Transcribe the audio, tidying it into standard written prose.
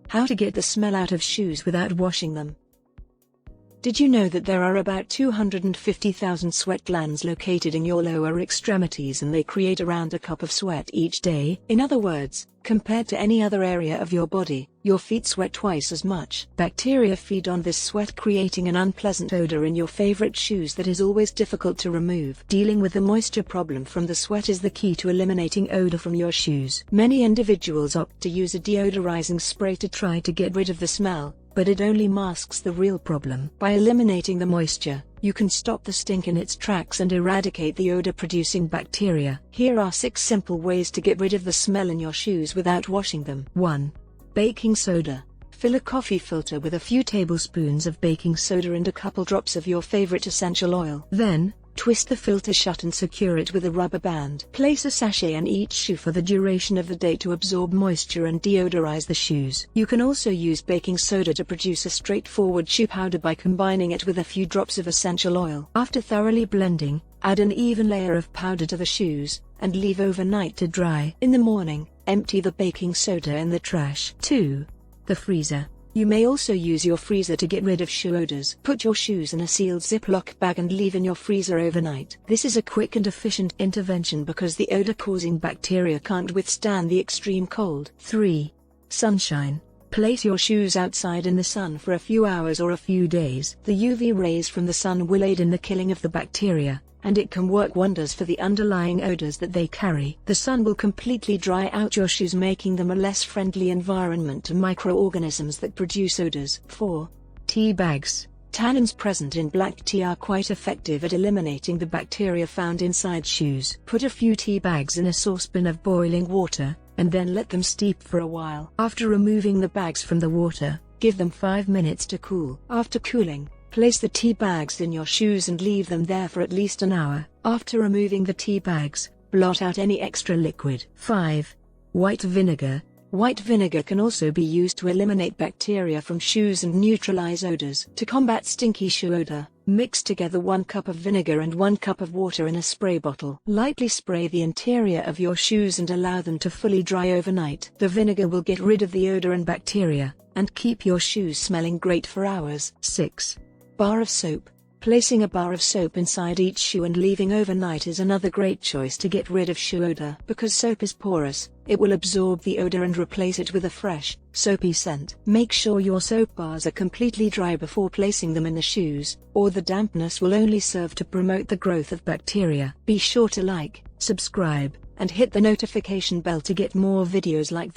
How to get the smell out of shoes without washing them. Did you know that there are about 250,000 sweat glands located in your lower extremities and they create around a cup of sweat each day? In other words, compared to any other area of your body, your feet sweat twice as much. Bacteria feed on this sweat, creating an unpleasant odor in your favorite shoes that is always difficult to remove. Dealing with the moisture problem from the sweat is the key to eliminating odor from your shoes. Many individuals opt to use a deodorizing spray to try to get rid of the smell, but it only masks the real problem. By eliminating the moisture, you can stop the stink in its tracks and eradicate the odor-producing bacteria. Here are 6 simple ways to get rid of the smell in your shoes without washing them. 1. Baking soda. Fill a coffee filter with a few tablespoons of baking soda and a couple drops of your favorite essential oil. Then, twist the filter shut and secure it with a rubber band. Place a sachet in each shoe for the duration of the day to absorb moisture and deodorize the shoes. You can also use baking soda to produce a straightforward shoe powder by combining it with a few drops of essential oil. After thoroughly blending, add an even layer of powder to the shoes, and leave overnight to dry. In the morning, empty the baking soda in the trash. 2. The freezer. You may also use your freezer to get rid of shoe odors. Put your shoes in a sealed Ziploc bag and leave in your freezer overnight. This is a quick and efficient intervention because the odor-causing bacteria can't withstand the extreme cold. 3. Sunshine. Place your shoes outside in the sun for a few hours or a few days. The UV rays from the sun will aid in the killing of the bacteria, and it can work wonders for the underlying odors that they carry. The sun will completely dry out your shoes, making them a less friendly environment to microorganisms that produce odors. 4. Tea bags. Tannins present in black tea are quite effective at eliminating the bacteria found inside shoes. Put a few tea bags in a saucepan of boiling water, and then let them steep for a while. After removing the bags from the water, give them 5 minutes to cool. After cooling, place the tea bags in your shoes and leave them there for at least an hour. After removing the tea bags, blot out any extra liquid. 5. White vinegar. White vinegar can also be used to eliminate bacteria from shoes and neutralize odors. To combat stinky shoe odor, mix together 1 cup of vinegar and 1 cup of water in a spray bottle. Lightly spray the interior of your shoes and allow them to fully dry overnight. The vinegar will get rid of the odor and bacteria, and keep your shoes smelling great for hours. 6. Bar of soap. Placing a bar of soap inside each shoe and leaving overnight is another great choice to get rid of shoe odor. Because soap is porous, it will absorb the odor and replace it with a fresh, soapy scent. Make sure your soap bars are completely dry before placing them in the shoes, or the dampness will only serve to promote the growth of bacteria. Be sure to like, subscribe, and hit the notification bell to get more videos like